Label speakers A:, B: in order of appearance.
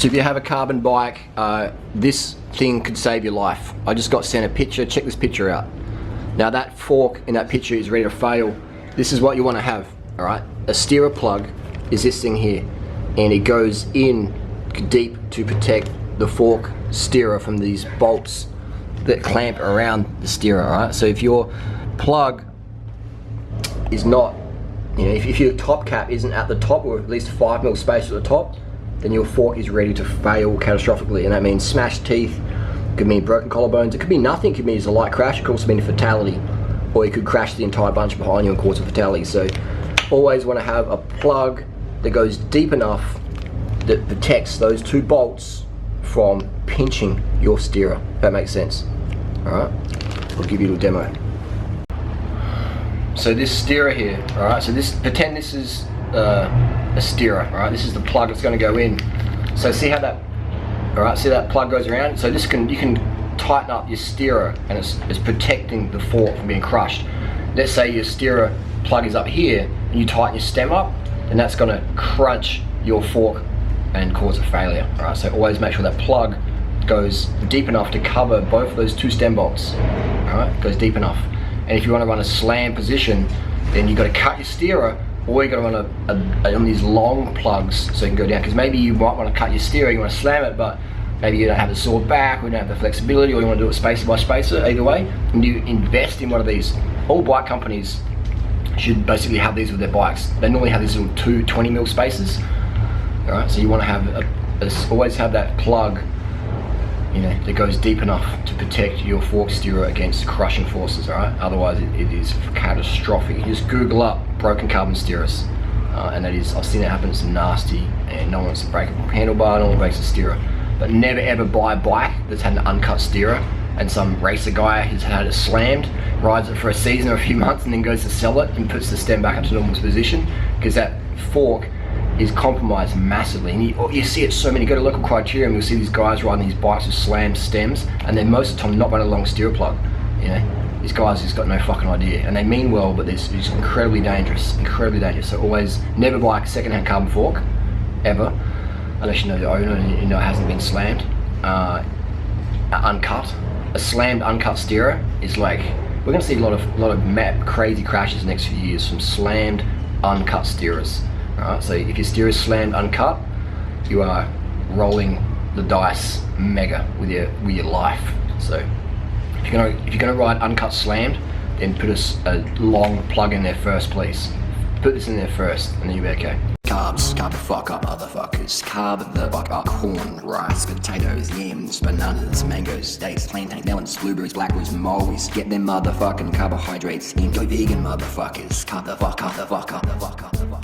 A: So if you have a carbon bike, this thing could save your life. I just got sent a picture. Check this picture out. Now that fork in that picture is ready to fail. This is what you want to have, all right? A steerer plug is this thing here, and it goes in deep to protect the fork steerer from these bolts that clamp around the steerer, all right? So if your plug is not, you know, if your top cap isn't at the top, or at least 5mm space at the top, then your fork is ready to fail catastrophically, and that means smashed teeth. It could mean broken collarbones. It could mean nothing. It could mean it's a light crash. It could also mean a fatality, or you could crash the entire bunch behind you and cause a fatality. So always want to have a plug that goes deep enough that protects those two bolts from pinching your steerer. If that makes sense. All right, I'll give you a little demo. So this steerer here, all right. So pretend this is a steerer, all right. This is the plug that's going to go in. So see how that. All right, see that plug goes around? So you can tighten up your steerer, and it's protecting the fork from being crushed. Let's say your steerer plug is up here and you tighten your stem up, and that's gonna crunch your fork and cause a failure. All right, so always make sure that plug goes deep enough to cover both of those two stem bolts. All right, goes deep enough. And if you wanna run a slam position, then you gotta cut your steerer, or you gotta run on these long plugs so you can go down, because maybe you might want to cut your steer, you want to slam it, but maybe you don't have the sword back, or you don't have the flexibility, or you want to do it spacer by spacer. Either way, and you invest in one of these. All bike companies should basically have these with their bikes. They normally have these little 20mm spacers. All right, so you want to have always have that plug, you know, that goes deep enough to protect your fork steerer against crushing forces. All right, otherwise it is catastrophic. You just Google up broken carbon steerers, and that is, I've seen it happen. It's nasty, and no one wants to break a handlebar, no one breaks a steerer. But never ever buy a bike that's had an uncut steerer, and some racer guy who's had it slammed rides it for a season or a few months and then goes to sell it and puts the stem back into normal position, because that fork is compromised massively. And you see it so many. Go to local criterium, you'll see these guys riding these bikes with slammed stems, and they're most of the time not running a long steerer plug. You know, these guys just got no fucking idea, and they mean well, but it's incredibly dangerous, So always never buy a second-hand carbon fork, ever, unless you know the owner and you know it hasn't been slammed. Uncut, a slammed uncut steerer is like, we're gonna see a lot of crazy crashes next few years from slammed uncut steerers. Alright, so if your steer is slammed uncut, you are rolling the dice mega with your life. So if you're gonna ride uncut slammed, then put a long plug in there first, please. Put this in there first, and then you'll be okay.
B: Carbs, carb the fuck up, motherfuckers. Carb the fuck up. Corn, rice, potatoes, yams, bananas, mangoes, dates, plantain, melons, blueberries, blackberries, mulberries. Get them motherfucking carbohydrates in. Go vegan, motherfuckers. Carb the fuck up, the fuck up, the fuck up, the fuck up.